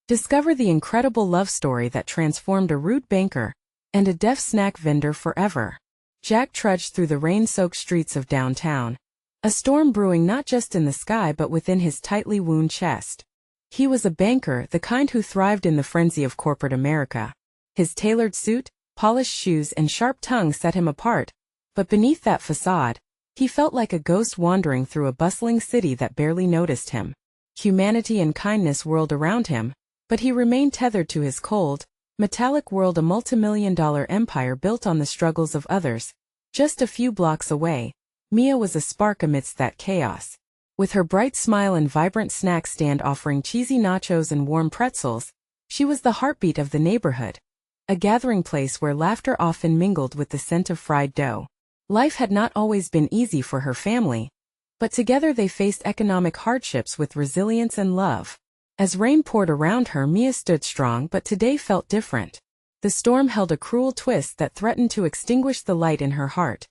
Discover the incredible love story that transformed a rude banker and a deaf snack vendor forever. Jack trudged through the rain-soaked streets of downtown, a storm brewing not just in the sky but within his tightly wound chest. He was a banker, the kind who thrived in the frenzy of corporate America. His tailored suit, polished shoes, and sharp tongue set him apart, but beneath that facade, he felt like a ghost wandering through a bustling city that barely noticed him. Humanity and kindness whirled around him, but he remained tethered to his cold, metallic world, a multimillion-dollar empire built on the struggles of others. Just a few blocks away, Mia was a spark amidst that chaos. With her bright smile and vibrant snack stand offering cheesy nachos and warm pretzels, she was the heartbeat of the neighborhood, a gathering place where laughter often mingled with the scent of fried dough. Life had not always been easy for her family, but together they faced economic hardships with resilience and love. As rain poured around her, Mia stood strong, but today felt different. The storm held a cruel twist that threatened to extinguish the light in her heart.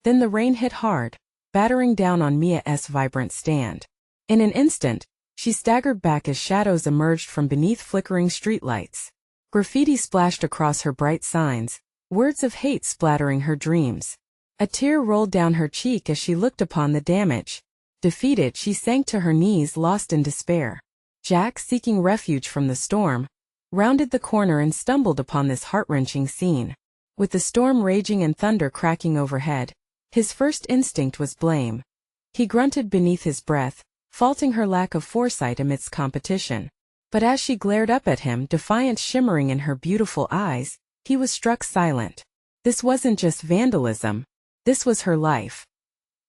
Then the rain hit hard, battering down on Mia's vibrant stand. In an instant, she staggered back as shadows emerged from beneath flickering streetlights. Graffiti splashed across her bright signs, words of hate splattering her dreams. A tear rolled down her cheek as she looked upon the damage. Defeated, she sank to her knees, lost in despair. Jack, seeking refuge from the storm, rounded the corner and stumbled upon this heart-wrenching scene. With the storm raging and thunder cracking overhead, his first instinct was blame. He grunted beneath his breath, faulting her lack of foresight amidst competition. But as she glared up at him, defiance shimmering in her beautiful eyes, he was struck silent. This wasn't just vandalism. This was her life.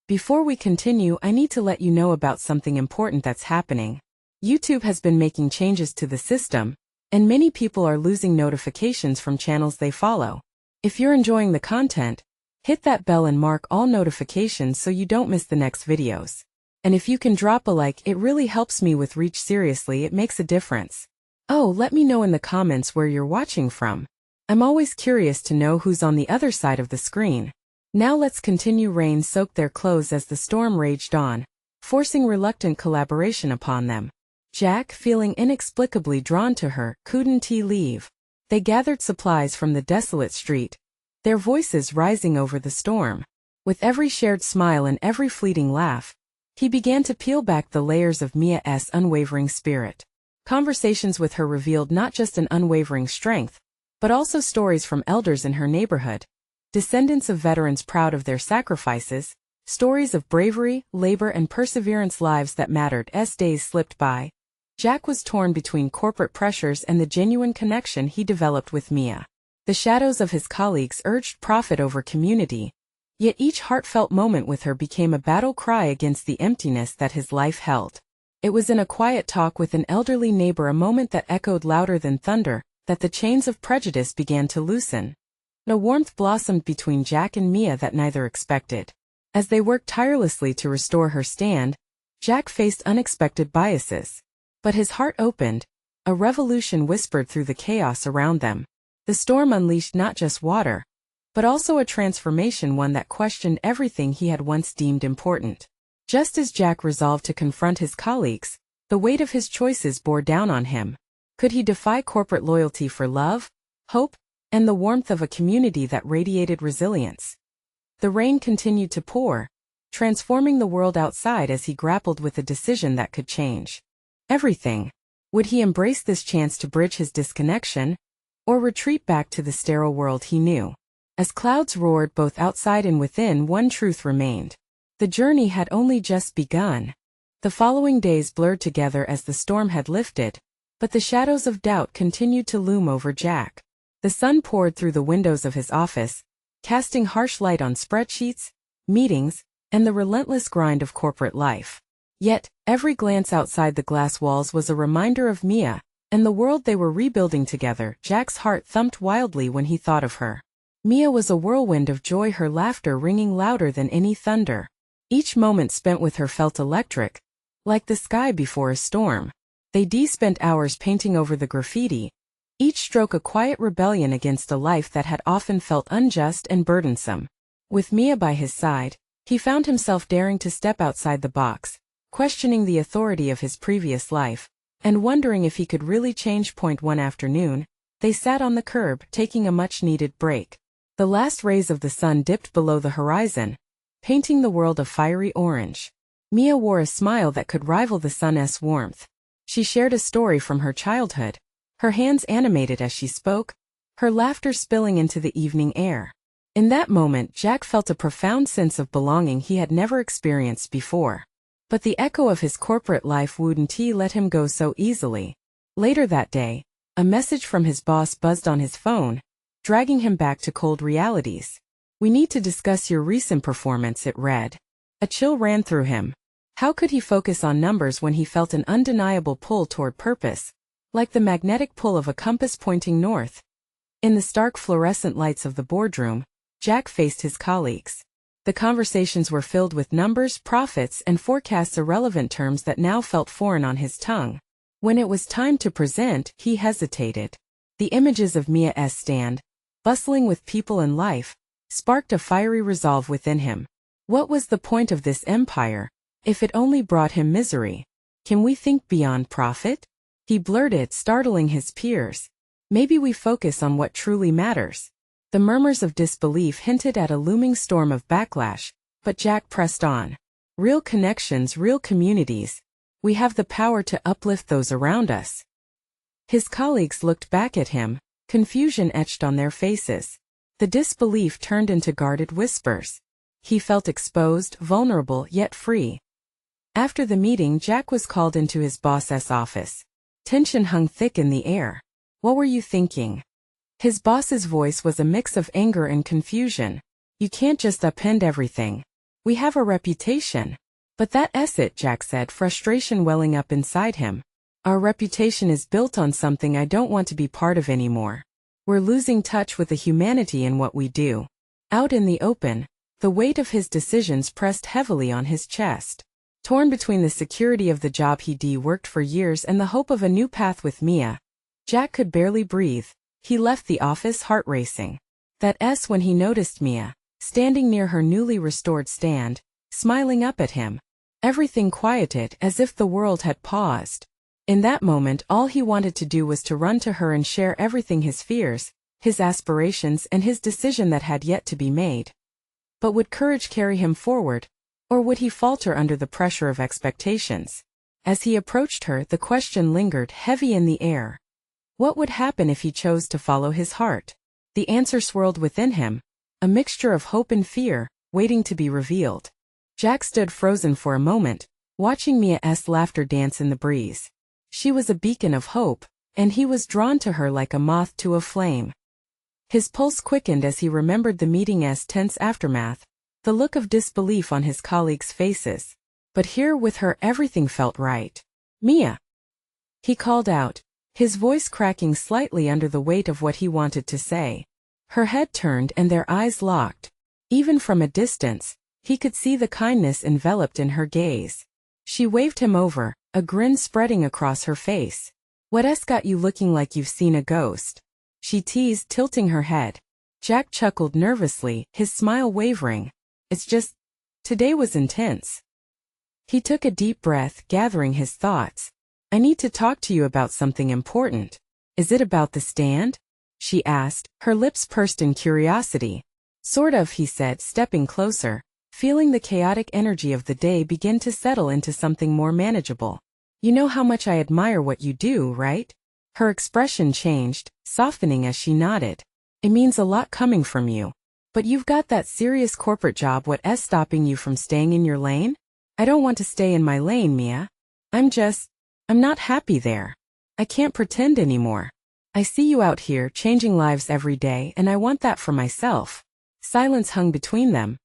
Before we continue, I need to let you know about something important that's happening. YouTube has been making changes to the system, and many people are losing notifications from channels they follow. If you're enjoying the content, hit that bell and mark all notifications so you don't miss the next videos. And if you can drop a like, it really helps me with reach. Seriously, it makes a difference. Oh, let me know in the comments where you're watching from. I'm always curious to know who's on the other side of the screen. Now let's continue. Rain soaked their clothes as the storm raged on, forcing reluctant collaboration upon them. Jack, feeling inexplicably drawn to her, couldn't leave. They gathered supplies from the desolate street, their voices rising over the storm. With every shared smile and every fleeting laugh, he began to peel back the layers of Mia's unwavering spirit. Conversations with her revealed not just an unwavering strength, but also stories from elders in her neighborhood, descendants of veterans proud of their sacrifices, stories of bravery, labor, and perseverance, lives that mattered. As days slipped by, Jack was torn between corporate pressures and the genuine connection he developed with Mia. The shadows of his colleagues urged profit over community, yet each heartfelt moment with her became a battle cry against the emptiness that his life held. It was in a quiet talk with an elderly neighbor, a moment that echoed louder than thunder, that the chains of prejudice began to loosen. A warmth blossomed between Jack and Mia that neither expected. As they worked tirelessly to restore her stand, Jack faced unexpected biases. But his heart opened. A revolution whispered through the chaos around them. The storm unleashed not just water, but also a transformation, one that questioned everything he had once deemed important. Just as Jack resolved to confront his colleagues, the weight of his choices bore down on him. Could he defy corporate loyalty for love, hope, and the warmth of a community that radiated resilience? The rain continued to pour, transforming the world outside as he grappled with a decision that could change everything. Would he embrace this chance to bridge his disconnection, or retreat back to the sterile world he knew? As clouds roared both outside and within, one truth remained. The journey had only just begun. The following days blurred together as the storm had lifted, but the shadows of doubt continued to loom over Jack. The sun poured through the windows of his office, casting harsh light on spreadsheets, meetings, and the relentless grind of corporate life. Yet, every glance outside the glass walls was a reminder of Mia, and the world they were rebuilding together. Jack's heart thumped wildly when he thought of her. Mia was a whirlwind of joy, her laughter ringing louder than any thunder. Each moment spent with her felt electric, like the sky before a storm. They spent hours painting over the graffiti, each stroke a quiet rebellion against a life that had often felt unjust and burdensome. With Mia by his side, he found himself daring to step outside the box, questioning the authority of his previous life, and wondering if he could really change. One afternoon, they sat on the curb, taking a much-needed break. The last rays of the sun dipped below the horizon, painting the world a fiery orange. Mia wore a smile that could rival the sun's warmth. She shared a story from her childhood, her hands animated as she spoke, her laughter spilling into the evening air. In that moment, Jack felt a profound sense of belonging he had never experienced before. But the echo of his corporate life wouldn't let him go so easily. Later that day, a message from his boss buzzed on his phone, dragging him back to cold realities. "We need to discuss your recent performance," it read. A chill ran through him. How could he focus on numbers when he felt an undeniable pull toward purpose, like the magnetic pull of a compass pointing north? In the stark fluorescent lights of the boardroom, Jack faced his colleagues. The conversations were filled with numbers, profits, and forecasts, irrelevant terms that now felt foreign on his tongue. When it was time to present, he hesitated. The images of Mia's stand, bustling with people and life, sparked a fiery resolve within him. What was the point of this empire, if it only brought him misery? "Can we think beyond profit?" he blurted, startling his peers. "Maybe we focus on what truly matters." The murmurs of disbelief hinted at a looming storm of backlash, but Jack pressed on. "Real connections, real communities. We have the power to uplift those around us." His colleagues looked back at him, confusion etched on their faces. The disbelief turned into guarded whispers. He felt exposed, vulnerable, yet free. After the meeting, Jack was called into his boss's office. Tension hung thick in the air. "What were you thinking?" His boss's voice was a mix of anger and confusion. "You can't just upend everything. We have a reputation." "But that's it," Jack said, frustration welling up inside him. "Our reputation is built on something I don't want to be part of anymore. We're losing touch with the humanity in what we do." Out in the open, the weight of his decisions pressed heavily on his chest. Torn between the security of the job he'd worked for years and the hope of a new path with Mia, Jack could barely breathe. He left the office, heart racing. That's when he noticed Mia, standing near her newly restored stand, smiling up at him. Everything quieted, as if the world had paused. In that moment, all he wanted to do was to run to her and share everything: his fears, his aspirations, and his decision that had yet to be made. But would courage carry him forward, or would he falter under the pressure of expectations? As he approached her, the question lingered heavy in the air. What would happen if he chose to follow his heart? The answer swirled within him, a mixture of hope and fear, waiting to be revealed. Jack stood frozen for a moment, watching Mia's laughter dance in the breeze. She was a beacon of hope, and he was drawn to her like a moth to a flame. His pulse quickened as he remembered the meeting's tense aftermath, the look of disbelief on his colleagues' faces. But here with her, everything felt right. "Mia!" he called out, his voice cracking slightly under the weight of what he wanted to say. Her head turned and their eyes locked. Even from a distance, he could see the kindness enveloped in her gaze. She waved him over, a grin spreading across her face. "What's got you looking like you've seen a ghost?" she teased, tilting her head. Jack chuckled nervously, his smile wavering. "It's just, today was intense." He took a deep breath, gathering his thoughts. "I need to talk to you about something important." "Is it about the stand?" she asked, her lips pursed in curiosity. "Sort of," he said, stepping closer, feeling the chaotic energy of the day begin to settle into something more manageable. "You know how much I admire what you do, right?" Her expression changed, softening as she nodded. "It means a lot coming from you. But you've got that serious corporate job. What's stopping you from staying in your lane?" "I don't want to stay in my lane, Mia. I'm not happy there. I can't pretend anymore. I see you out here changing lives every day, and I want that for myself." Silence hung between them.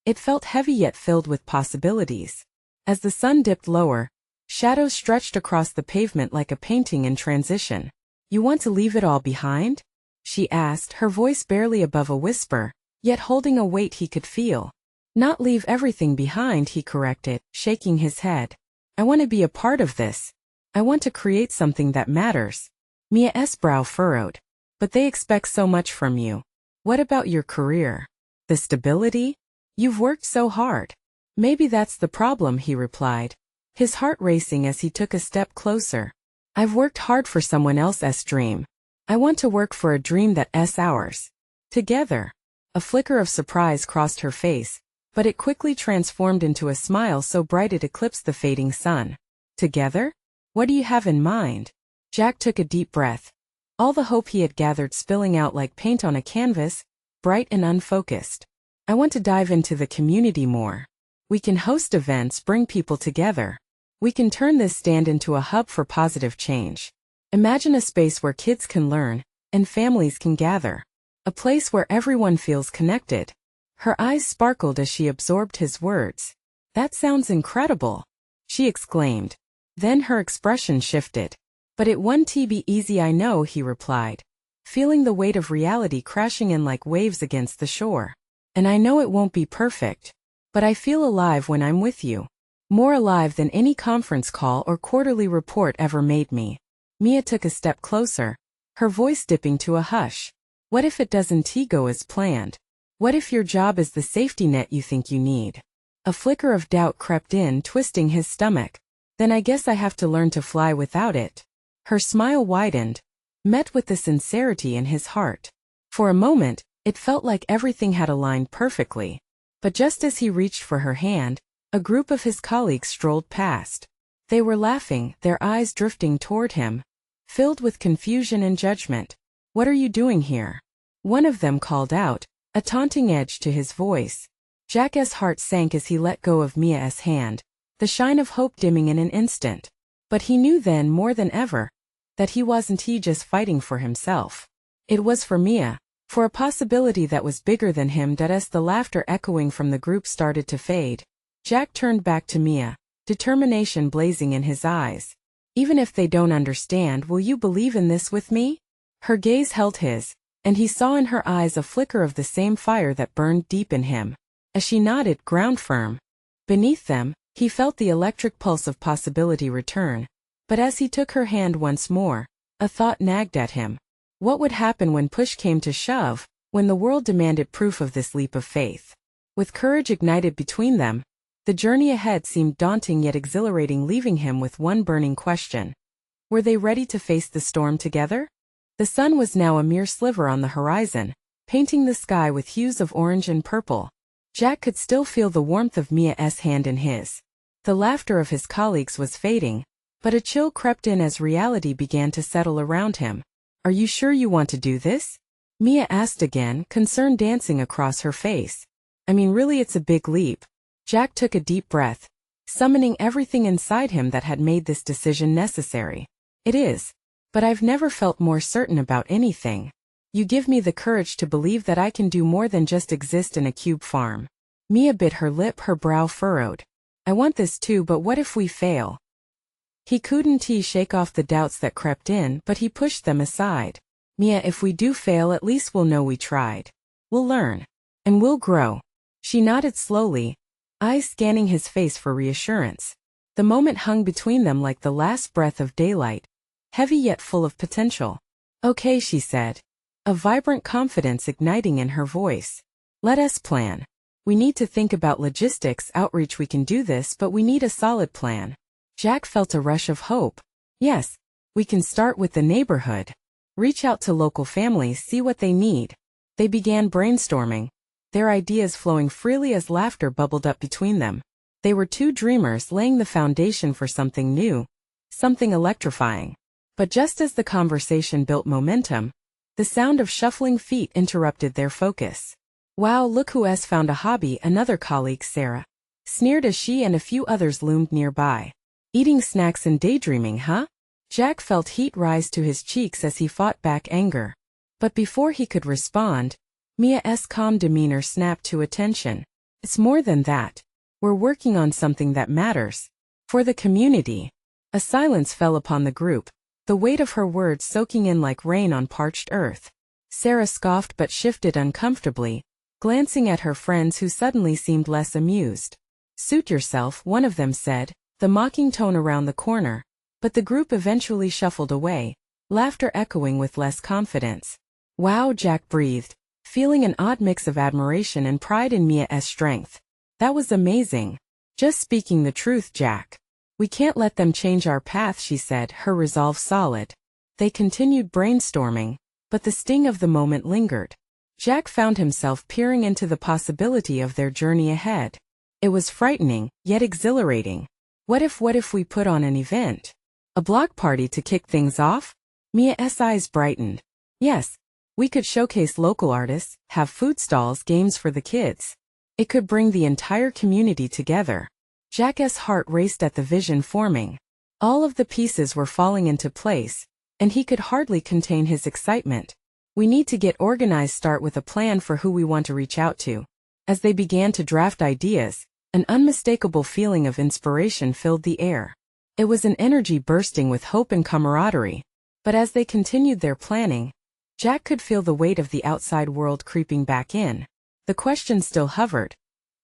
It felt heavy yet filled with possibilities. As the sun dipped lower, shadows stretched across the pavement like a painting in transition. "You want to leave it all behind?" she asked, her voice barely above a whisper, yet holding a weight he could feel. "Not leave everything behind," he corrected, shaking his head. "I want to be a part of this. I want to create something that matters." Mia's brow furrowed. "But they expect so much from you. What about your career? The stability? You've worked so hard." "Maybe that's the problem," he replied, his heart racing as he took a step closer. I've worked hard for someone else's dream. I want to work for a dream that's ours. Together. A flicker of surprise crossed her face, but it quickly transformed into a smile so bright it eclipsed the fading sun. Together? What do you have in mind? Jack took a deep breath. All the hope he had gathered spilling out like paint on a canvas, bright and unfocused. I want to dive into the community more. We can host events, bring people together. We can turn this stand into a hub for positive change. Imagine a space where kids can learn, and families can gather. A place where everyone feels connected. Her eyes sparkled as she absorbed his words. That sounds incredible, she exclaimed. Then her expression shifted. But it won't be easy, I know, he replied, feeling the weight of reality crashing in like waves against the shore. And I know it won't be perfect. But I feel alive when I'm with you. More alive than any conference call or quarterly report ever made me. Mia took a step closer, her voice dipping to a hush. What if it doesn't go as planned? What if your job is the safety net you think you need? A flicker of doubt crept in, twisting his stomach. Then I guess I have to learn to fly without it. Her smile widened, met with the sincerity in his heart. For a moment, it felt like everything had aligned perfectly. But just as he reached for her hand, a group of his colleagues strolled past. They were laughing, their eyes drifting toward him, filled with confusion and judgment. What are you doing here? One of them called out, a taunting edge to his voice. Jack's heart sank as he let go of Mia's hand, the shine of hope dimming in an instant. But he knew then more than ever that he wasn't just fighting for himself. It was for Mia, for a possibility that was bigger than him. As the laughter echoing from the group started to fade, Jack turned back to Mia, determination blazing in his eyes. Even if they don't understand, will you believe in this with me? Her gaze held his, and he saw in her eyes a flicker of the same fire that burned deep in him. As she nodded, ground firm. Beneath them, he felt the electric pulse of possibility return. But as he took her hand once more, a thought nagged at him. What would happen when push came to shove, when the world demanded proof of this leap of faith? With courage ignited between them, the journey ahead seemed daunting yet exhilarating, leaving him with one burning question. Were they ready to face the storm together? The sun was now a mere sliver on the horizon, painting the sky with hues of orange and purple. Jack could still feel the warmth of Mia's hand in his. The laughter of his colleagues was fading, but a chill crept in as reality began to settle around him. Are you sure you want to do this? Mia asked again, concern dancing across her face. I mean, really, it's a big leap. Jack took a deep breath, summoning everything inside him that had made this decision necessary. It is. But I've never felt more certain about anything. You give me the courage to believe that I can do more than just exist in a cube farm. Mia bit her lip, her brow furrowed. I want this too, but what if we fail? He couldn't shake off the doubts that crept in, but he pushed them aside. Mia, if we do fail, at least we'll know we tried. We'll learn. And we'll grow. She nodded slowly, eyes scanning his face for reassurance. The moment hung between them like the last breath of daylight, heavy yet full of potential. Okay, she said, a vibrant confidence igniting in her voice. Let us plan. We need to think about logistics, outreach. We can do this, but we need a solid plan. Jack felt a rush of hope. Yes, we can start with the neighborhood. Reach out to local families, see what they need. They began brainstorming, their ideas flowing freely as laughter bubbled up between them. They were two dreamers laying the foundation for something new, something electrifying. But just as the conversation built momentum, the sound of shuffling feet interrupted their focus. Wow, look who has found a hobby, another colleague, Sarah, sneered as she and a few others loomed nearby. Eating snacks and daydreaming, huh? Jack felt heat rise to his cheeks as he fought back anger. But before he could respond, Mia's calm demeanor snapped to attention. It's more than that. We're working on something that matters. For the community. A silence fell upon the group, the weight of her words soaking in like rain on parched earth. Sarah scoffed but shifted uncomfortably, glancing at her friends who suddenly seemed less amused. Suit yourself, one of them said, the mocking tone around the corner, but the group eventually shuffled away, laughter echoing with less confidence. Wow, Jack breathed, feeling an odd mix of admiration and pride in Mia's strength. That was amazing. Just speaking the truth, Jack. We can't let them change our path, she said, her resolve solid. They continued brainstorming, but the sting of the moment lingered. Jack found himself peering into the possibility of their journey ahead. It was frightening, yet exhilarating. What if we put on an event? A block party to kick things off? Mia's eyes brightened. Yes. We could showcase local artists, have food stalls, games for the kids. It could bring the entire community together. Jack's heart raced at the vision forming. All of the pieces were falling into place, and he could hardly contain his excitement. We need to get organized, start with a plan for who we want to reach out to. As they began to draft ideas, an unmistakable feeling of inspiration filled the air. It was an energy bursting with hope and camaraderie. But as they continued their planning, Jack could feel the weight of the outside world creeping back in. The question still hovered.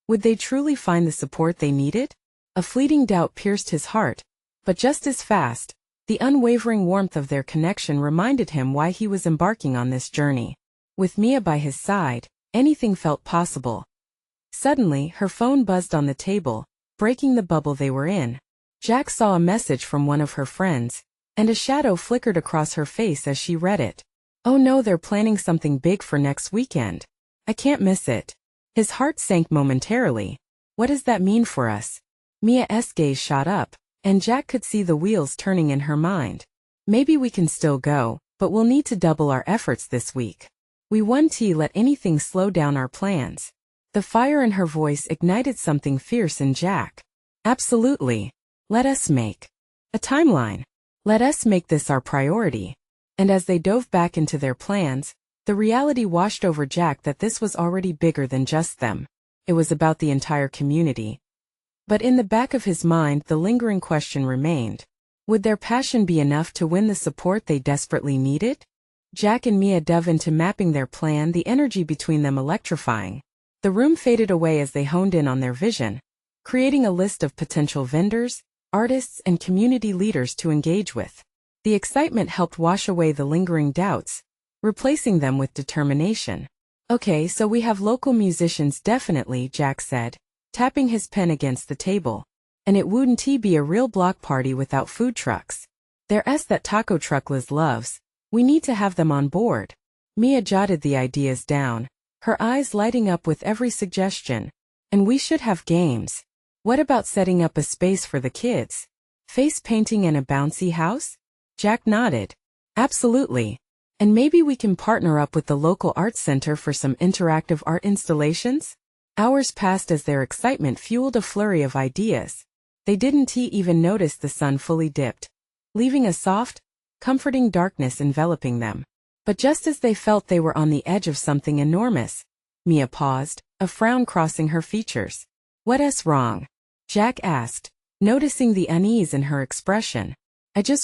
Would they truly find the support they needed? A fleeting doubt pierced his heart, but just as fast, the unwavering warmth of their connection reminded him why he was embarking on this journey. With Mia by his side, anything felt possible. Suddenly, her phone buzzed on the table, breaking the bubble they were in. Jack saw a message from one of her friends, and a shadow flickered across her face as she read it. Oh no, they're planning something big for next weekend. I can't miss it. His heart sank momentarily. What does that mean for us? Mia's gaze shot up, and Jack could see the wheels turning in her mind. Maybe we can still go, but we'll need to double our efforts this week. We won't let anything slow down our plans. The fire in her voice ignited something fierce in Jack. Absolutely. Let us make a timeline. Let us make this our priority. And as they dove back into their plans, the reality washed over Jack that this was already bigger than just them. It was about the entire community. But in the back of his mind, the lingering question remained. Would their passion be enough to win the support they desperately needed? Jack and Mia dove into mapping their plan, the energy between them electrifying. The room faded away as they honed in on their vision, creating a list of potential vendors, artists, and community leaders to engage with. The excitement helped wash away the lingering doubts, replacing them with determination. Okay, so we have local musicians, definitely, Jack said, tapping his pen against the table. And it wouldn't be a real block party without food trucks. There's that taco truck Liz loves. We need to have them on board. Mia jotted the ideas down, her eyes lighting up with every suggestion. And we should have games. What about setting up a space for the kids? Face painting and a bouncy house? Jack nodded. Absolutely. And maybe we can partner up with the local arts center for some interactive art installations? Hours passed as their excitement fueled a flurry of ideas. They didn't even notice the sun fully dipped, leaving a soft, comforting darkness enveloping them. But just as they felt they were on the edge of something enormous, Mia paused, a frown crossing her features. What's wrong? Jack asked, noticing the unease in her expression.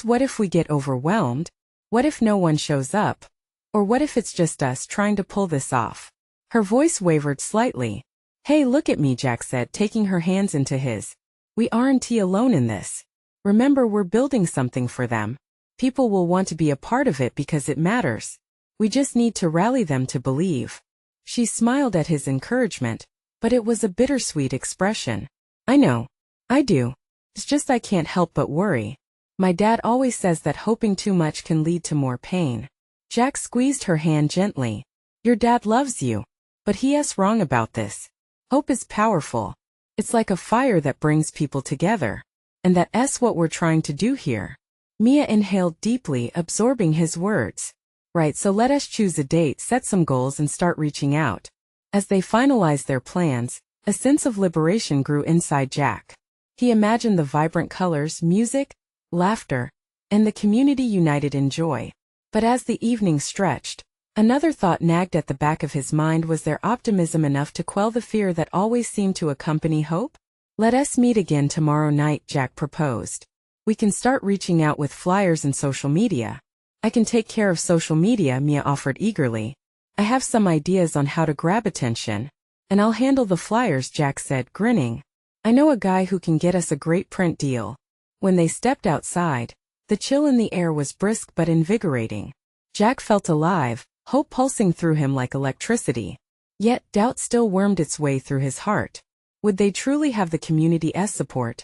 What if we get overwhelmed? What if no one shows up? Or what if it's just us trying to pull this off? Her voice wavered slightly. Hey, look at me, Jack said, taking her hands into his. We aren't alone in this. Remember, we're building something for them. People will want to be a part of it because it matters. We just need to rally them to believe. She smiled at his encouragement, but it was a bittersweet expression. I know. I do. It's just I can't help but worry. My dad always says that hoping too much can lead to more pain. Jack squeezed her hand gently. Your dad loves you. But he's wrong about this. Hope is powerful. It's like a fire that brings people together. And that's what we're trying to do here. Mia inhaled deeply, absorbing his words. Right, so let us choose a date, set some goals, and start reaching out. As they finalized their plans, a sense of liberation grew inside Jack. He imagined the vibrant colors, music, laughter, and the community united in joy. But as the evening stretched, another thought nagged at the back of his mind. Was there optimism enough to quell the fear that always seemed to accompany hope? Let us meet again tomorrow night, Jack proposed. We can start reaching out with flyers and social media. I can take care of social media, Mia offered eagerly. I have some ideas on how to grab attention. And I'll handle the flyers, Jack said, grinning. I know a guy who can get us a great print deal. When they stepped outside, the chill in the air was brisk but invigorating. Jack felt alive, hope pulsing through him like electricity. Yet doubt still wormed its way through his heart. Would they truly have the community's support?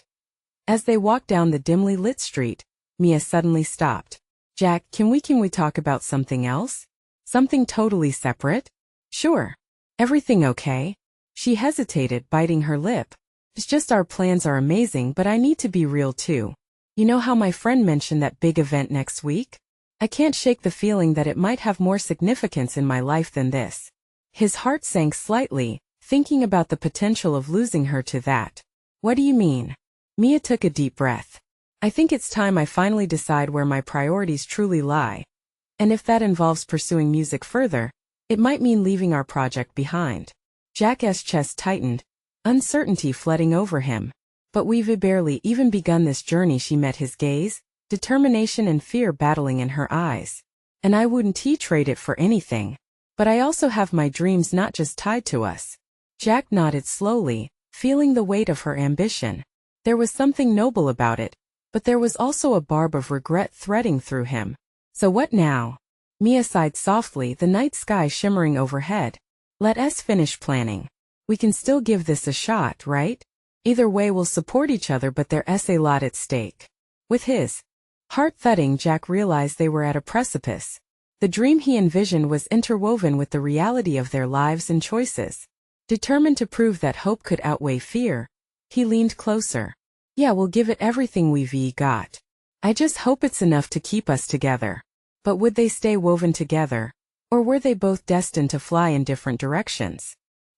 As they walked down the dimly lit street, Mia suddenly stopped. Jack, can we talk about something else? Something totally separate? Sure. Everything okay? She hesitated, biting her lip. It's just our plans are amazing, but I need to be real too. You know how my friend mentioned that big event next week? I can't shake the feeling that it might have more significance in my life than this. His heart sank slightly, thinking about the potential of losing her to that. What do you mean? Mia took a deep breath. I think it's time I finally decide where my priorities truly lie. And if that involves pursuing music further, it might mean leaving our project behind. Jack's chest tightened, uncertainty flooding over him. But we've barely even begun this journey. She met his gaze, determination and fear battling in her eyes. And I wouldn't trade it for anything. But I also have my dreams not just tied to us. Jack nodded slowly, feeling the weight of her ambition. There was something noble about it, but there was also a barb of regret threading through him. So what now? Mia sighed softly, the night sky shimmering overhead. Let us finish planning. We can still give this a shot, right? Either way we'll support each other, but there's a lot at stake. With his heart thudding, Jack realized they were at a precipice. The dream he envisioned was interwoven with the reality of their lives and choices. Determined to prove that hope could outweigh fear, he leaned closer. Yeah, we'll give it everything we've got. I just hope it's enough to keep us together. But would they stay woven together? Or were they both destined to fly in different directions?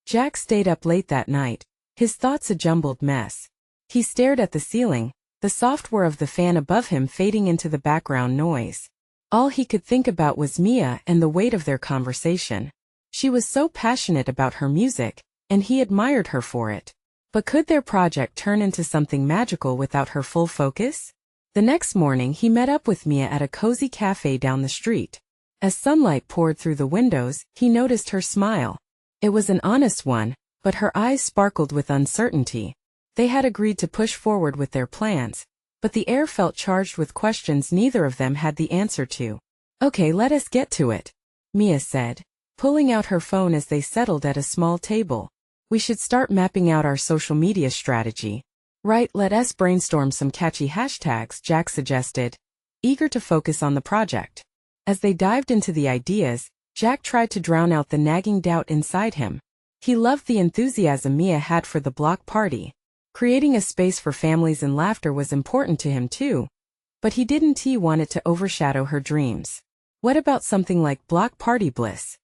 Jack stayed up late that night, his thoughts a jumbled mess. He stared at the ceiling, the soft whir of the fan above him fading into the background noise. All he could think about was Mia and the weight of their conversation. She was so passionate about her music, and he admired her for it. But could their project turn into something magical without her full focus? The next morning he met up with Mia at a cozy cafe down the street. As sunlight poured through the windows, he noticed her smile. It was an honest one, but her eyes sparkled with uncertainty. They had agreed to push forward with their plans, but the air felt charged with questions neither of them had the answer to. Okay, let us get to it, Mia said, pulling out her phone as they settled at a small table. We should start mapping out our social media strategy. Right, let us brainstorm some catchy hashtags, Jack suggested, eager to focus on the project. As they dived into the ideas, Jack tried to drown out the nagging doubt inside him. He loved the enthusiasm Mia had for the block party. Creating a space for families and laughter was important to him too. But he didn't want it to overshadow her dreams. What about something like block party bliss?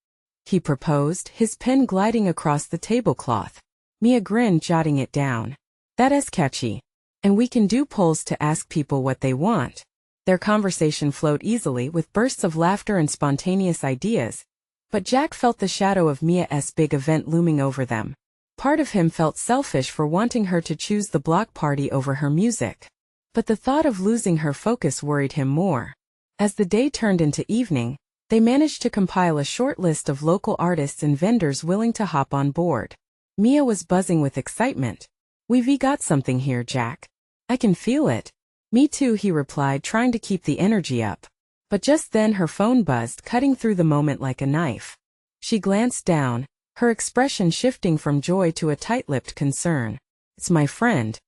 He proposed, his pen gliding across the tablecloth. Mia grinned, jotting it down. That is catchy. And we can do polls to ask people what they want. Their conversation flowed easily with bursts of laughter and spontaneous ideas, but Jack felt the shadow of Mia's big event looming over them. Part of him felt selfish for wanting her to choose the block party over her music. But the thought of losing her focus worried him more. As the day turned into evening, they managed to compile a short list of local artists and vendors willing to hop on board. Mia was buzzing with excitement. We've got something here, Jack. I can feel it. Me too, he replied, trying to keep the energy up. But just then her phone buzzed, cutting through the moment like a knife. She glanced down, her expression shifting from joy to a tight-lipped concern. It's my friend.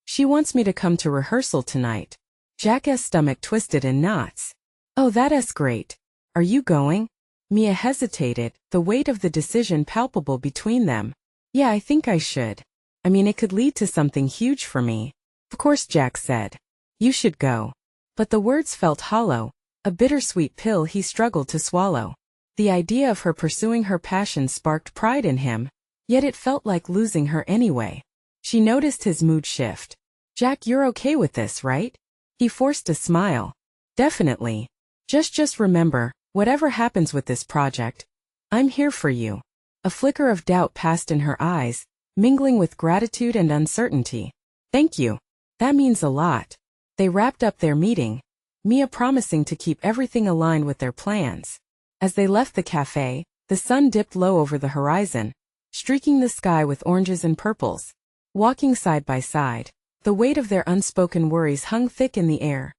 She wants me to come to rehearsal tonight. Jack's stomach twisted in knots. Oh, that's great. Are you going? Mia hesitated, the weight of the decision palpable between them. Yeah, I think I should. I mean, it could lead to something huge for me. Of course, Jack said. You should go. But the words felt hollow, a bittersweet pill he struggled to swallow. The idea of her pursuing her passion sparked pride in him, yet it felt like losing her anyway. She noticed his mood shift. Jack, you're okay with this, right? He forced a smile. Definitely. Just remember, whatever happens with this project, I'm here for you. A flicker of doubt passed in her eyes, mingling with gratitude and uncertainty. Thank you. That means a lot. They wrapped up their meeting, Mia promising to keep everything aligned with their plans. As they left the cafe, the sun dipped low over the horizon, streaking the sky with oranges and purples. Walking side by side, the weight of their unspoken worries hung thick in the air.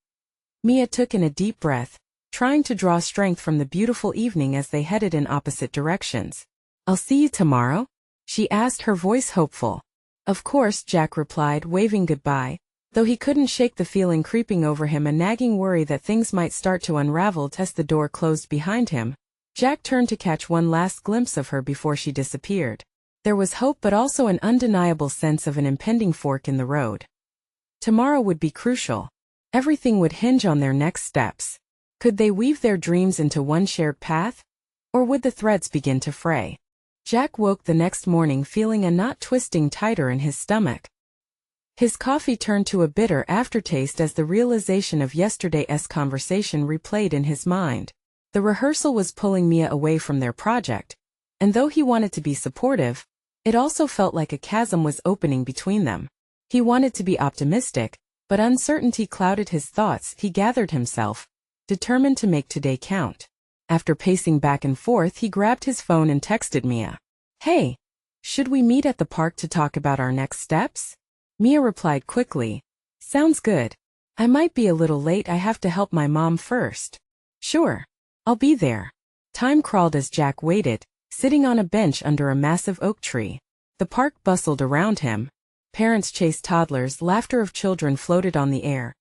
Mia took in a deep breath, trying to draw strength from the beautiful evening as they headed in opposite directions. I'll see you tomorrow? She asked, her voice hopeful. Of course, Jack replied, waving goodbye, though he couldn't shake the feeling creeping over him, a nagging worry that things might start to unravel as the door closed behind him. Jack turned to catch one last glimpse of her before she disappeared. There was hope, but also an undeniable sense of an impending fork in the road. Tomorrow would be crucial. Everything would hinge on their next steps. Could they weave their dreams into one shared path? Or would the threads begin to fray? Jack woke the next morning feeling a knot twisting tighter in his stomach. His coffee turned to a bitter aftertaste as the realization of yesterday's conversation replayed in his mind. The rehearsal was pulling Mia away from their project, and though he wanted to be supportive, it also felt like a chasm was opening between them. He wanted to be optimistic, but uncertainty clouded his thoughts. He gathered himself, determined to make today count. After pacing back and forth, he grabbed his phone and texted Mia. "Hey, should we meet at the park to talk about our next steps?" Mia replied quickly. "Sounds good. I might be a little late. I have to help my mom first." "Sure. I'll be there." Time crawled as Jack waited, sitting on a bench under a massive oak tree. The park bustled around him. Parents chased toddlers, laughter of children floated on the air,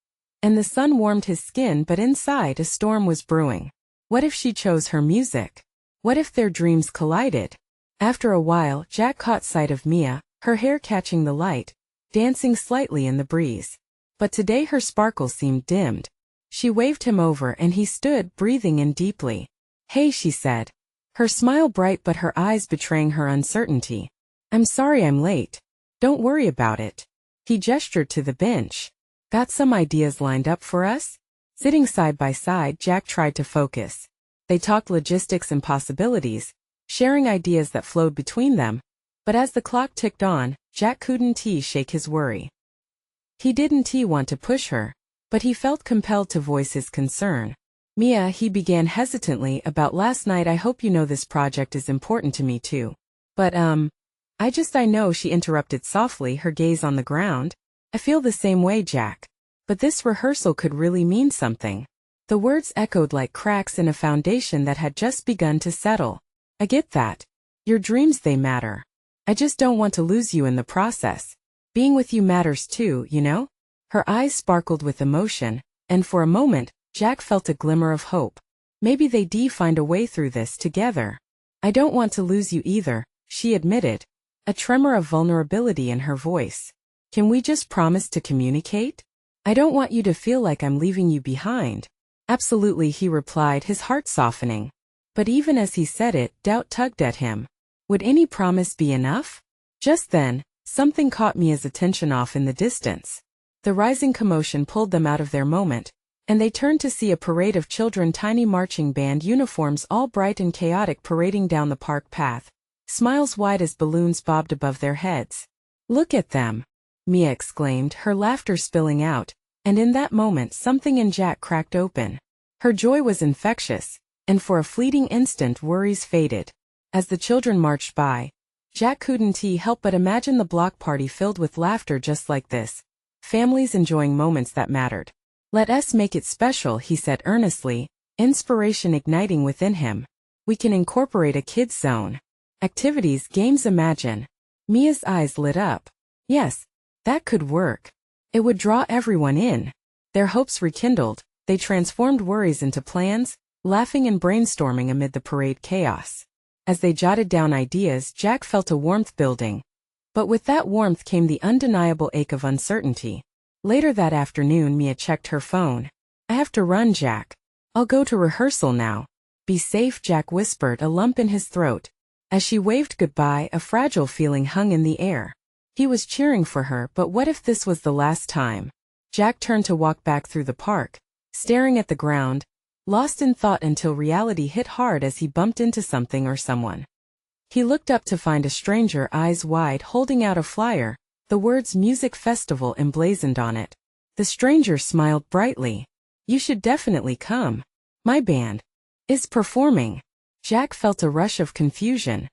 and the sun warmed his skin, but inside a storm was brewing. What if she chose her music? What if their dreams collided? After a while, Jack caught sight of Mia, her hair catching the light, dancing slightly in the breeze. But today her sparkle seemed dimmed. She waved him over and he stood, breathing in deeply. "Hey," she said, her smile bright but her eyes betraying her uncertainty. "I'm sorry I'm late. Don't worry about it." He gestured to the bench. "Got some ideas lined up for us?" Sitting side by side, Jack tried to focus. They talked logistics and possibilities, sharing ideas that flowed between them. But as the clock ticked on, Jack couldn't shake his worry. He didn't want to push her, but he felt compelled to voice his concern. "Mia," he began hesitantly, "about last night, I hope you know this project is important to me too. But I know," she interrupted softly, her gaze on the ground. "I feel the same way, Jack. But this rehearsal could really mean something." The words echoed like cracks in a foundation that had just begun to settle. "I get that. Your dreams, they matter. I just don't want to lose you in the process. Being with you matters too, you know?" Her eyes sparkled with emotion, and for a moment, Jack felt a glimmer of hope. Maybe they'd find a way through this together. "I don't want to lose you either," she admitted, a tremor of vulnerability in her voice. "Can we just promise to communicate? I don't want you to feel like I'm leaving you behind." "Absolutely," he replied, his heart softening. But even as he said it, doubt tugged at him. Would any promise be enough? Just then, something caught Mia's attention off in the distance. The rising commotion pulled them out of their moment, and they turned to see a parade of children, tiny marching band uniforms all bright and chaotic, parading down the park path. Smiles wide as balloons bobbed above their heads. "Look at them!" Mia exclaimed, her laughter spilling out, and in that moment something in Jack cracked open. Her joy was infectious, and for a fleeting instant worries faded. As the children marched by, Jack couldn't help but imagine the block party filled with laughter just like this. Families enjoying moments that mattered. "Let us make it special," he said earnestly, inspiration igniting within him. "We can incorporate a kids' zone. Activities, games, imagine." Mia's eyes lit up. Yes, that could work. It would draw everyone in. Their hopes rekindled, they transformed worries into plans, laughing and brainstorming amid the parade chaos. As they jotted down ideas, Jack felt a warmth building. But with that warmth came the undeniable ache of uncertainty. Later that afternoon, Mia checked her phone. "I have to run, Jack. I'll go to rehearsal now." "Be safe," Jack whispered, a lump in his throat. As she waved goodbye, a fragile feeling hung in the air. He was cheering for her, but what if this was the last time? Jack turned to walk back through the park, staring at the ground, lost in thought until reality hit hard as he bumped into something or someone. He looked up to find a stranger, eyes wide, holding out a flyer, the words "Music Festival" emblazoned on it. The stranger smiled brightly. "You should definitely come. My band is performing." Jack felt a rush of confusion.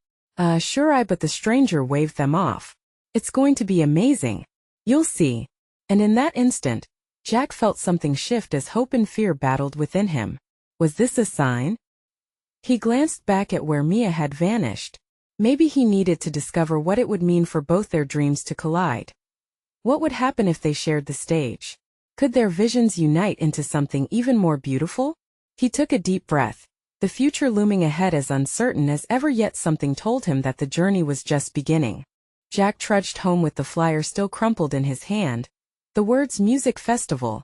Sure, but the stranger waved them off. "It's going to be amazing. You'll see." And in that instant, Jack felt something shift as hope and fear battled within him. Was this a sign? He glanced back at where Mia had vanished. Maybe he needed to discover what it would mean for both their dreams to collide. What would happen if they shared the stage? Could their visions unite into something even more beautiful? He took a deep breath, the future looming ahead as uncertain as ever, yet something told him that the journey was just beginning. Jack trudged home with the flyer still crumpled in his hand, the words "Music Festival"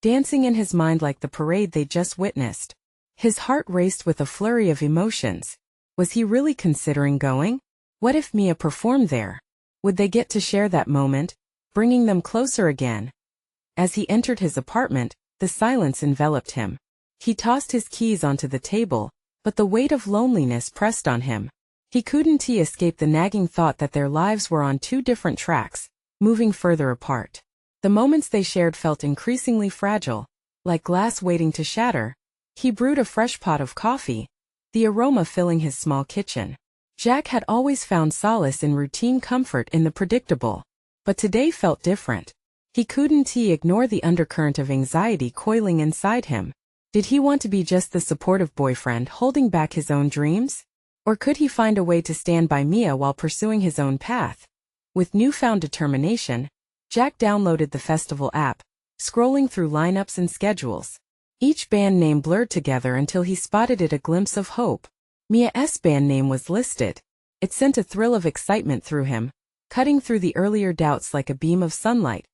dancing in his mind like the parade they'd just witnessed. His heart raced with a flurry of emotions. Was he really considering going? What if Mia performed there? Would they get to share that moment, bringing them closer again? As he entered his apartment, the silence enveloped him. He tossed his keys onto the table, but the weight of loneliness pressed on him. He couldn't escape the nagging thought that their lives were on two different tracks, moving further apart. The moments they shared felt increasingly fragile, like glass waiting to shatter. He brewed a fresh pot of coffee, the aroma filling his small kitchen. Jack had always found solace in routine comfort in the predictable, but today felt different. He couldn't ignore the undercurrent of anxiety coiling inside him. Did he want to be just the supportive boyfriend holding back his own dreams? Or could he find a way to stand by Mia while pursuing his own path? With newfound determination, Jack downloaded the festival app, scrolling through lineups and schedules. Each band name blurred together until he spotted a glimpse of hope. Mia's band name was listed. It sent a thrill of excitement through him, cutting through the earlier doubts like a beam of sunlight.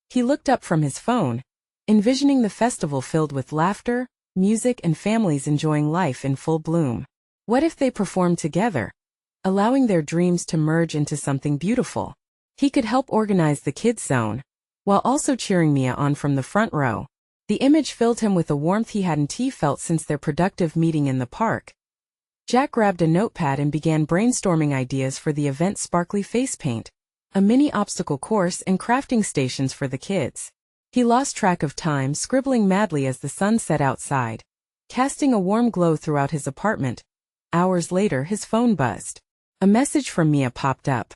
He looked up from his phone, envisioning the festival filled with laughter, music, and families enjoying life in full bloom. What if they performed together, allowing their dreams to merge into something beautiful? He could help organize the kids' zone, while also cheering Mia on from the front row. The image filled him with a warmth he hadn't felt since their productive meeting in the park. Jack grabbed a notepad and began brainstorming ideas for the event's sparkly face paint, a mini obstacle course, and crafting stations for the kids. He lost track of time, scribbling madly as the sun set outside, casting a warm glow throughout his apartment. Hours later, his phone buzzed. A message from Mia popped up.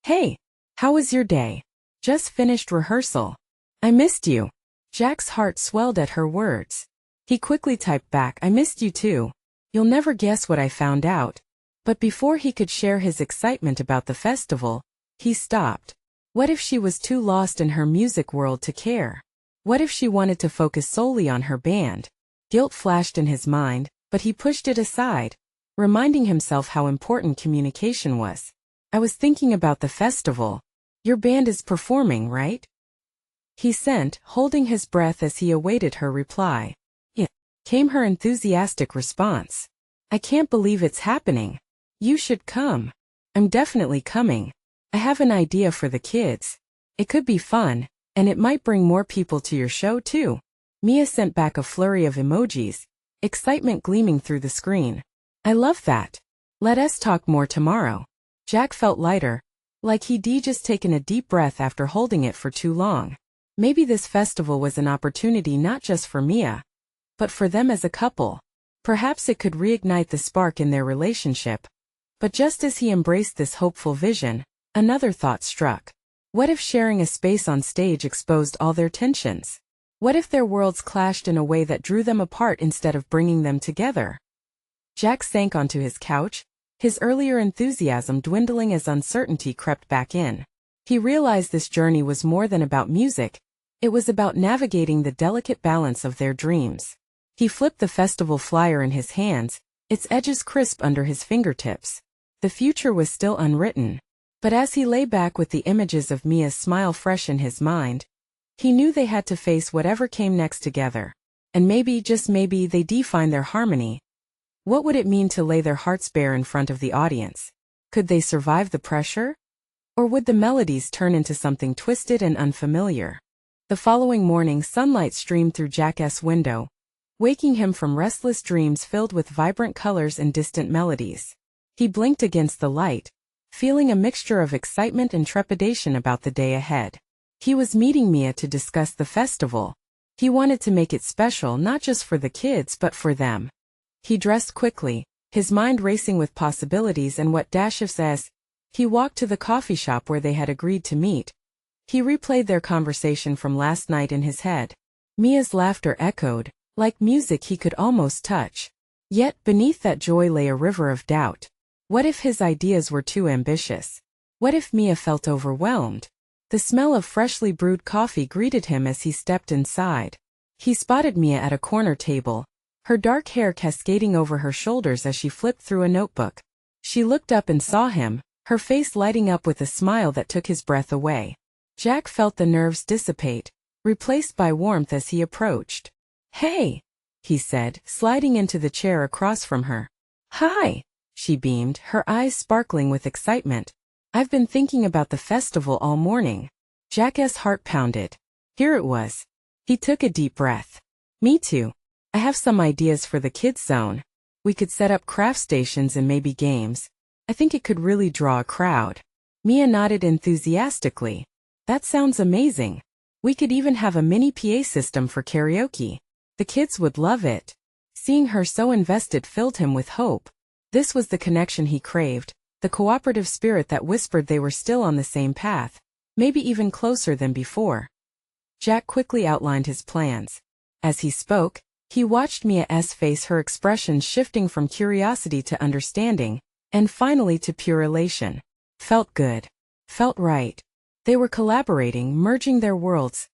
"Hey, how was your day? Just finished rehearsal. I missed you." Jack's heart swelled at her words. He quickly typed back, "I missed you too. You'll never guess what I found out." But before he could share his excitement about the festival, he stopped. What if she was too lost in her music world to care? What if she wanted to focus solely on her band? Guilt flashed in his mind, but he pushed it aside, reminding himself how important communication was. "I was thinking about the festival. Your band is performing, right?" He sent, holding his breath as he awaited her reply. "Yeah," came her enthusiastic response. "I can't believe it's happening. You should come." "I'm definitely coming. I have an idea for the kids. It could be fun, and it might bring more people to your show too." Mia sent back a flurry of emojis, excitement gleaming through the screen. "I love that. Let us talk more tomorrow." Jack felt lighter, like he'd just taken a deep breath after holding it for too long. Maybe this festival was an opportunity not just for Mia, but for them as a couple. Perhaps it could reignite the spark in their relationship. But just as he embraced this hopeful vision, another thought struck. What if sharing a space on stage exposed all their tensions? What if their worlds clashed in a way that drew them apart instead of bringing them together? Jack sank onto his couch, his earlier enthusiasm dwindling as uncertainty crept back in. He realized this journey was more than about music. It was about navigating the delicate balance of their dreams. He flipped the festival flyer in his hands, its edges crisp under his fingertips. The future was still unwritten. But as he lay back with the images of Mia's smile fresh in his mind, he knew they had to face whatever came next together. And maybe, just maybe, they'd define their harmony. What would it mean to lay their hearts bare in front of the audience? Could they survive the pressure? Or would the melodies turn into something twisted and unfamiliar? The following morning, sunlight streamed through Jack's window, waking him from restless dreams filled with vibrant colors and distant melodies. He blinked against the light, feeling a mixture of excitement and trepidation about the day ahead. He was meeting Mia to discuss the festival. He wanted to make it special not just for the kids but for them. He dressed quickly, his mind racing with possibilities and what ifs as. He walked to the coffee shop where they had agreed to meet. He replayed their conversation from last night in his head. Mia's laughter echoed, like music he could almost touch. Yet beneath that joy lay a river of doubt. What if his ideas were too ambitious? What if Mia felt overwhelmed? The smell of freshly brewed coffee greeted him as he stepped inside. He spotted Mia at a corner table, her dark hair cascading over her shoulders as she flipped through a notebook. She looked up and saw him, her face lighting up with a smile that took his breath away. Jack felt the nerves dissipate, replaced by warmth as he approached. "Hey," he said, sliding into the chair across from her. "Hi," she beamed, her eyes sparkling with excitement. "I've been thinking about the festival all morning." Jack's heart pounded. Here it was. He took a deep breath. "Me too. I have some ideas for the kids' zone. We could set up craft stations and maybe games. I think it could really draw a crowd." Mia nodded enthusiastically. "That sounds amazing. We could even have a mini PA system for karaoke. The kids would love it." Seeing her so invested filled him with hope. This was the connection he craved, the cooperative spirit that whispered they were still on the same path, maybe even closer than before. Jack quickly outlined his plans. As he spoke, he watched Mia's face, her expression shifting from curiosity to understanding, and finally to pure elation. Felt good. Felt right. They were collaborating, merging their worlds.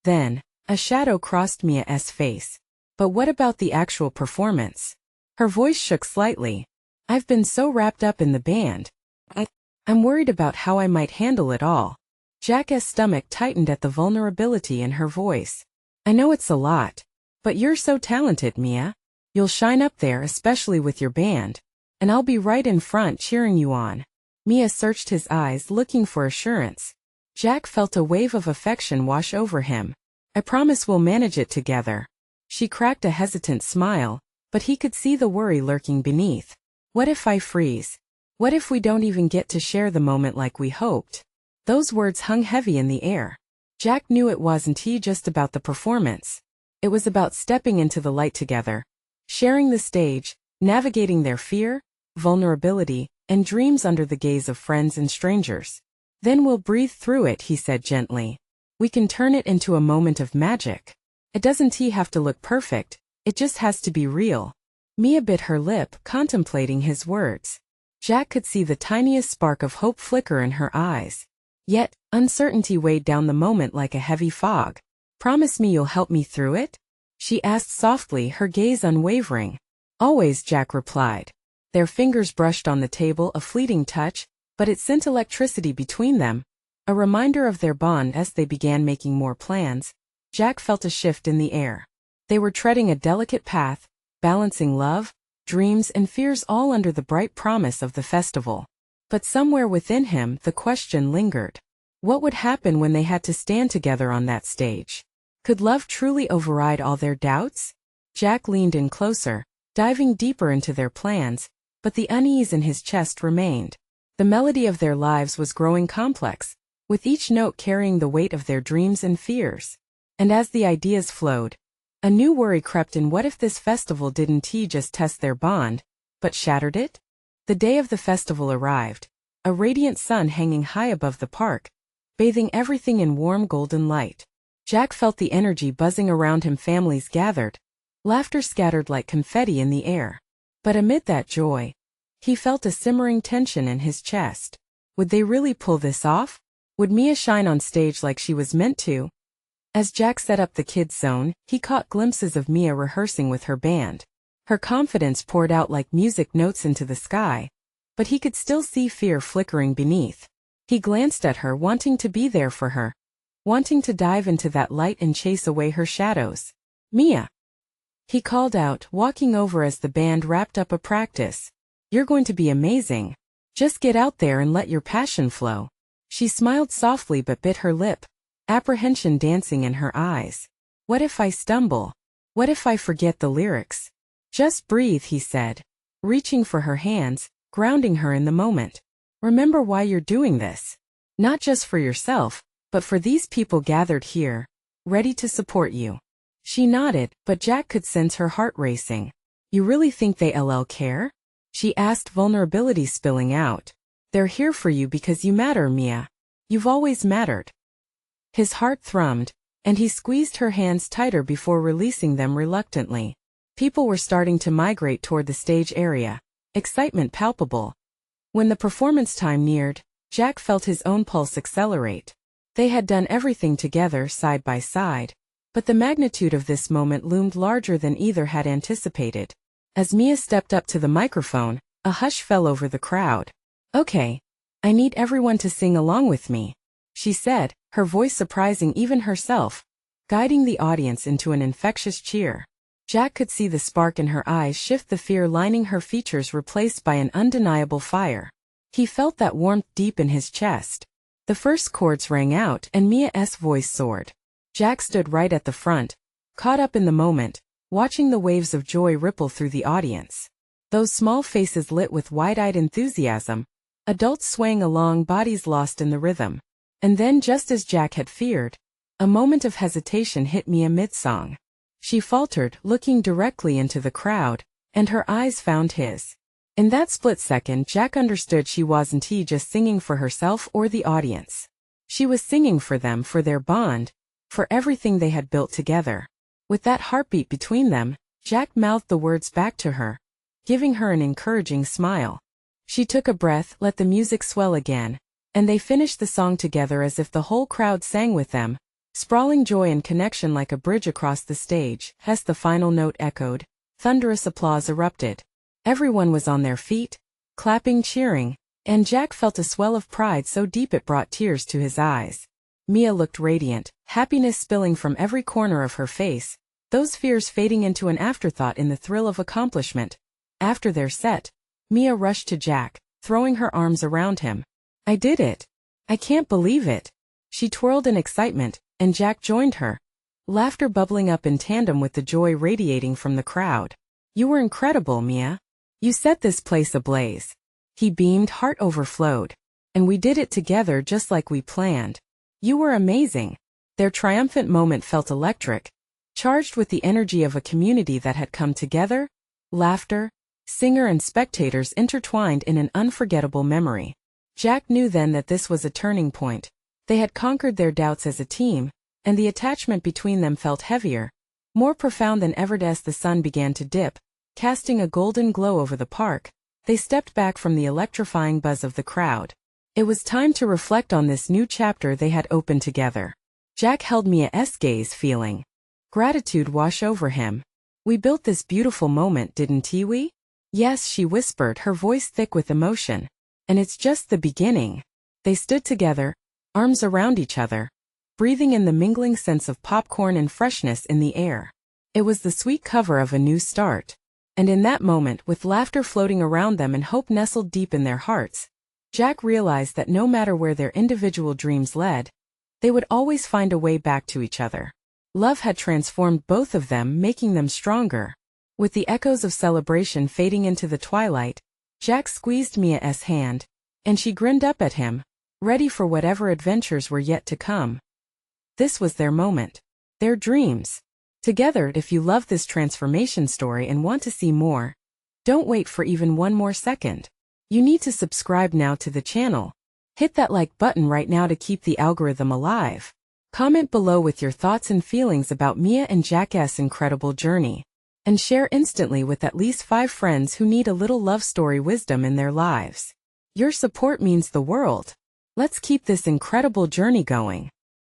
Then, a shadow crossed Mia's face. "But what about the actual performance?" Her voice shook slightly. "I've been so wrapped up in the band. I'm worried about how I might handle it all." Jack's stomach tightened at the vulnerability in her voice. "I know it's a lot. But you're so talented, Mia. You'll shine up there, especially with your band. And I'll be right in front cheering you on." Mia searched his eyes, looking for assurance. Jack felt a wave of affection wash over him. "I promise we'll manage it together." She cracked a hesitant smile, but he could see the worry lurking beneath. "What if I freeze? What if we don't even get to share the moment like we hoped?" Those words hung heavy in the air. Jack knew it wasn't just about the performance. It was about stepping into the light together, sharing the stage, navigating their fear, vulnerability, and dreams under the gaze of friends and strangers. "Then we'll breathe through it," he said gently. "We can turn it into a moment of magic. It doesn't have to look perfect, it just has to be real." Mia bit her lip, contemplating his words. Jack could see the tiniest spark of hope flicker in her eyes. Yet, uncertainty weighed down the moment like a heavy fog. "Promise me you'll help me through it?" she asked softly, her gaze unwavering. "Always," Jack replied. Their fingers brushed on the table, a fleeting touch, but it sent electricity between them, a reminder of their bond. As they began making more plans, Jack felt a shift in the air. They were treading a delicate path, balancing love, dreams, and fears, all under the bright promise of the festival. But somewhere within him, the question lingered. What would happen when they had to stand together on that stage? Could love truly override all their doubts? Jack leaned in closer, diving deeper into their plans, but the unease in his chest remained. The melody of their lives was growing complex, with each note carrying the weight of their dreams and fears. And as the ideas flowed, a new worry crept in. What if this festival didn't just test their bond, but shattered it? The day of the festival arrived, a radiant sun hanging high above the park, bathing everything in warm golden light. Jack felt the energy buzzing around him. Families gathered, laughter scattered like confetti in the air. But amid that joy, he felt a simmering tension in his chest. Would they really pull this off? Would Mia shine on stage like she was meant to? As Jack set up the kids' zone, he caught glimpses of Mia rehearsing with her band. Her confidence poured out like music notes into the sky, but he could still see fear flickering beneath. He glanced at her, wanting to be there for her, wanting to dive into that light and chase away her shadows. "Mia," he called out, walking over as the band wrapped up a practice. "You're going to be amazing. Just get out there and let your passion flow." She smiled softly but bit her lip, apprehension dancing in her eyes. "What if I stumble? What if I forget the lyrics?" "Just breathe," he said, reaching for her hands, grounding her in the moment. "Remember why you're doing this. Not just for yourself, but for these people gathered here, ready to support you." She nodded, but Jack could sense her heart racing. "You really think they care?" she asked, vulnerability spilling out. "They're here for you because you matter, Mia. You've always mattered." His heart thrummed, and he squeezed her hands tighter before releasing them reluctantly. People were starting to migrate toward the stage area, excitement palpable. When the performance time neared, Jack felt his own pulse accelerate. They had done everything together side by side. But the magnitude of this moment loomed larger than either had anticipated. As Mia stepped up to the microphone, a hush fell over the crowd. "Okay. I need everyone to sing along with me," she said, her voice surprising even herself, guiding the audience into an infectious cheer. Jack could see the spark in her eyes shift, the fear lining her features replaced by an undeniable fire. He felt that warmth deep in his chest. The first chords rang out and Mia's voice soared. Jack stood right at the front, caught up in the moment, watching the waves of joy ripple through the audience. Those small faces lit with wide-eyed enthusiasm, adults swaying along, bodies lost in the rhythm. And then, just as Jack had feared, a moment of hesitation hit Mia mid-song. She faltered, looking directly into the crowd, and her eyes found his. In that split second, Jack understood she wasn't just singing for herself or the audience. She was singing for them, for their bond, for everything they had built together. With that heartbeat between them, Jack mouthed the words back to her, giving her an encouraging smile. She took a breath, let the music swell again, and they finished the song together as if the whole crowd sang with them, sprawling joy and connection like a bridge across the stage. As the final note echoed, thunderous applause erupted. Everyone was on their feet, clapping, cheering, and Jack felt a swell of pride so deep it brought tears to his eyes. Mia looked radiant, happiness spilling from every corner of her face, those fears fading into an afterthought in the thrill of accomplishment. After their set, Mia rushed to Jack, throwing her arms around him. "I did it! I can't believe it!" She twirled in excitement, and Jack joined her, laughter bubbling up in tandem with the joy radiating from the crowd. "You were incredible, Mia. You set this place ablaze." He beamed, heart overflowed. "And we did it together just like we planned. You were amazing." Their triumphant moment felt electric, charged with the energy of a community that had come together, laughter, singer and spectators intertwined in an unforgettable memory. Jack knew then that this was a turning point. They had conquered their doubts as a team, and the attachment between them felt heavier, more profound than ever. As the sun began to dip, casting a golden glow over the park, they stepped back from the electrifying buzz of the crowd. It was time to reflect on this new chapter they had opened together. Jack held Mia's gaze, feeling gratitude wash over him. "We built this beautiful moment, didn't we?" "Yes," she whispered, her voice thick with emotion. "And it's just the beginning." They stood together, arms around each other, breathing in the mingling sense of popcorn and freshness in the air. It was the sweet cover of a new start. And in that moment, with laughter floating around them and hope nestled deep in their hearts, Jack realized that no matter where their individual dreams led, they would always find a way back to each other. Love had transformed both of them, making them stronger. With the echoes of celebration fading into the twilight, Jack squeezed Mia's hand, and she grinned up at him, ready for whatever adventures were yet to come. This was their moment, their dreams. Together. If you love this transformation story and want to see more, don't wait for even one more second. You need to subscribe now to the channel. Hit that like button right now to keep the algorithm alive. Comment below with your thoughts and feelings about Mia and Jack's incredible journey, and share instantly with at least 5 friends who need a little love story wisdom in their lives. Your support means the world. Let's keep this incredible journey going.